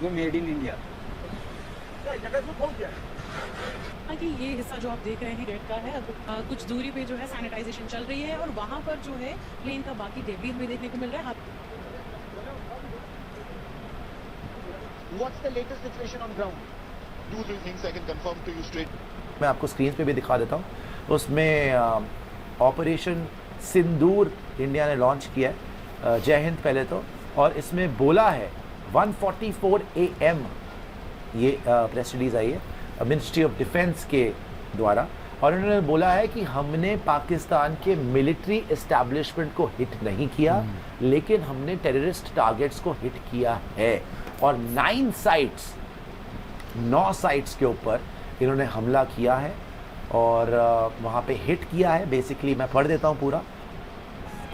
वो made in India. कि ये हिस्सा जो आप देख रहे हैं गेट का है, अब कुछ दूरी पे जो है सैनिटाइजेशन चल रही है और वहां पर जो है प्लेन का बाकी डेब्री हमें देखने को मिल रहा है। What's the latest situation on ground? 2-3 things I can confirm to you straight. मैं आपको स्क्रीन पे भी दिखा देता हूँ। उसमें ऑपरेशन सिंदूर इंडिया ने लॉन्च किया है, जय हिंद पहले तो, और इसमें बोला है 1:44 AM ये प्रेस रिलीज आई है मिनिस्ट्री ऑफ डिफेंस के द्वारा, और उन्होंने बोला है कि हमने पाकिस्तान के मिलिट्री एस्टैब्लिशमेंट को हिट नहीं किया, लेकिन हमने टेररिस्ट टारगेट्स को हिट किया है, और 9 साइट्स के ऊपर इन्होंने हमला किया है और वहाँ पे हिट किया है। बेसिकली मैं पढ़ देता हूँ पूरा।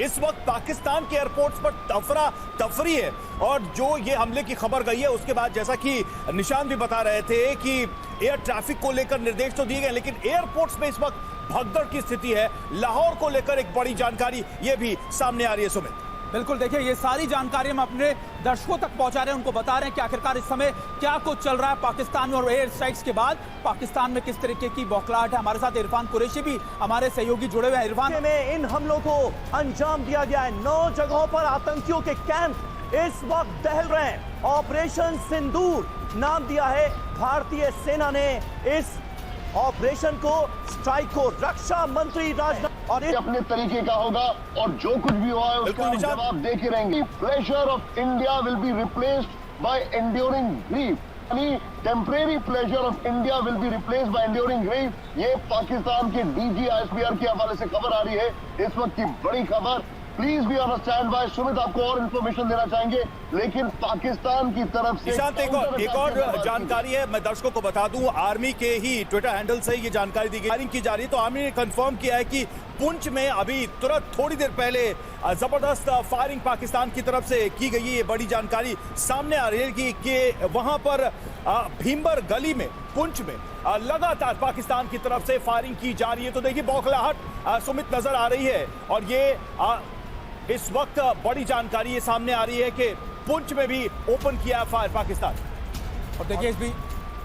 इस वक्त पाकिस्तान के एयरपोर्ट्स पर तफरा तफरी है, और जो ये हमले की खबर गई है उसके बाद जैसा कि निशान भी बता रहे थे कि एयर ट्रैफिक को लेकर निर्देश तो दिए गए, लेकिन एयरपोर्ट्स में इस वक्त भगदड़ की स्थिति है। लाहौर को लेकर एक बड़ी जानकारी ये भी सामने आ रही है। सुमित, बिल्कुल, देखिए ये सारी जानकारी हम अपने दर्शकों तक पहुंचा रहे हैं, उनको बता रहे हैं कि आखिरकार इस समय क्या कुछ चल रहा है पाकिस्तान में, और एयर स्ट्राइक्स के बाद पाकिस्तान में किस तरीके की बौखलाहट है। हमारे साथ इरफान कुरैशी भी हमारे सहयोगी जुड़े हुए हैं। इरफान, में इन हमलों को अंजाम दिया गया है। 9 जगहों पर आतंकियों के कैंप इस वक्त दहल रहे हैं। ऑपरेशन सिंदूर नाम दिया है भारतीय सेना ने इस ऑपरेशन को, स्ट्राइक को। रक्षा मंत्री राजनाथ और अपने तरीके का होगा, और जो कुछ भी हुआ है उसका हम जवाब दे के रहेंगे। Pleasure of India will be replaced by enduring grief, यानी temporary pleasure of India will be replaced by enduring grief. ये पाकिस्तान के डीजी ISPR के हवाले से खबर आ रही है, इस वक्त की बड़ी खबर। Please be on stand by. Sumit आपको और इन्फॉर्मेशन देना चाहेंगे, लेकिन पाकिस्तान की तरफ से निशांत एक और जानकारी है, मैं दर्शकों को बता दूं, आर्मी के ही ट्विटर हैंडल से ये जानकारी दी गई, फायरिंग की जा रही है। तो आर्मी ने कंफर्म किया है कि पुंछ में अभी तुरंत थोड़ी देर पहले जबरदस्त फायरिंग पाकिस्तान की तरफ से की गई है। ये बड़ी जानकारी सामने आ रही है कि वहां पर भीमबर गली में, पुंछ में लगातार पाकिस्तान की तरफ से फायरिंग की जा रही है। तो देखिए बौखलाहट सुमित नजर आ रही है, और ये इस वक्त बड़ी जानकारी ये सामने आ रही है कि पुंछ में भी ओपन किया फायर पाकिस्तान। और देखिए इस भी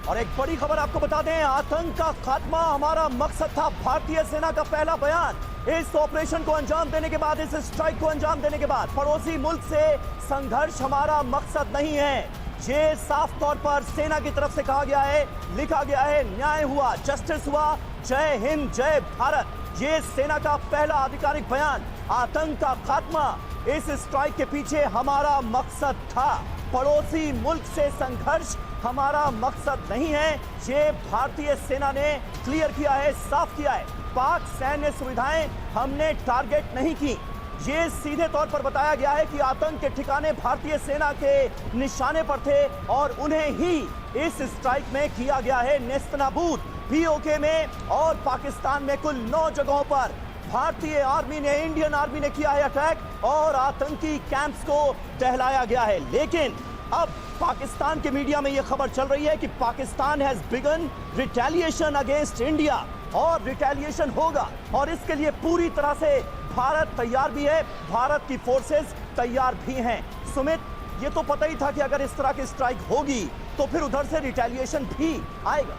और एक बड़ी खबर आपको बता दें, आतंक का खात्मा हमारा मकसद था। भारतीय सेना का पहला बयान इस ऑपरेशन को अंजाम देने के बाद, इस स्ट्राइक को अंजाम देने के बाद, पड़ोसी मुल्क से संघर्ष हमारा मकसद नहीं है। ये साफ तौर पर सेना की तरफ से कहा गया है, लिखा गया है। न्याय हुआ, जस्टिस हुआ, जय हिंद, जय भारत। ये सेना का पहला आधिकारिक बयान। आतंक का खात्मा इस स्ट्राइक के पीछे हमारा मकसद था। पड़ोसी मुल्क से संघर्ष हमारा मकसद नहीं है। ये भारतीय सेना ने क्लियर किया है, साफ किया है। पाक सैन्य सुविधाएं हमने टारगेट नहीं की। ये सीधे तौर पर बताया गया है कि आतंक के ठिकाने भारतीय सेना के निशाने पर थे, और उन्हें ही इस स्ट्राइक में किया गया है नेस्तनाबूद। POK में और पाकिस्तान में कुल 9 जगहों पर भारतीय आर्मी ने, इंडियन आर्मी ने किया है अटैक, और आतंकी कैंप्स को दहलाया गया है। लेकिन अब पाकिस्तान के मीडिया में यह खबर चल रही है कि Pakistan has begin retaliation against India, और रिटेलिएशन होगा, और इसके लिए पूरी तरह से भारत तैयार भी है, भारत की फोर्सेस तैयार भी हैं। सुमित, ये तो पता ही था कि अगर इस तरह की स्ट्राइक होगी तो फिर उधर से रिटेलिएशन भी आएगा।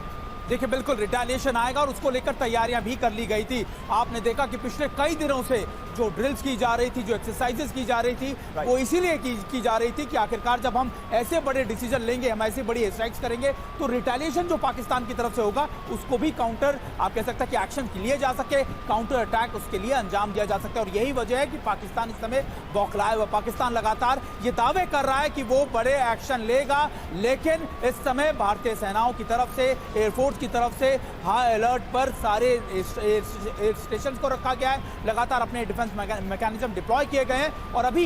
देखिए बिल्कुल रिटेलिएशन आएगा, और उसको लेकर तैयारियां भी कर ली गई थी। आपने देखा कि पिछले कई दिनों से जो ड्रिल्स की जा रही थी, जो एक्सरसाइजेस की जा रही थी, वो इसीलिए की जा रही थी कि आखिरकार जब हम ऐसे बड़े डिसीजन लेंगे, हम ऐसी बड़ी स्ट्राइक्स करेंगे, तो रिटेलिएशन जो पाकिस्तान की तरफ से होगा उसको भी काउंटर, आप कह सकते हैं कि एक्शन लिए जा सके, काउंटर अटैक उसके लिए अंजाम दिया जा सकता है। और यही वजह है कि पाकिस्तान इस समय बौखलाया हुआ। पाकिस्तान लगातार ये दावे कर रहा है कि वो बड़े एक्शन लेगा, लेकिन इस समय भारतीय सेनाओं की तरफ से, एयरफोर्स की तरफ से हाई अलर्ट पर सारे स्टेशन को रखा गया है। लगातार अपने डिफेंस मैकेनिज्म डिप्लॉय किए गए हैं, और अभी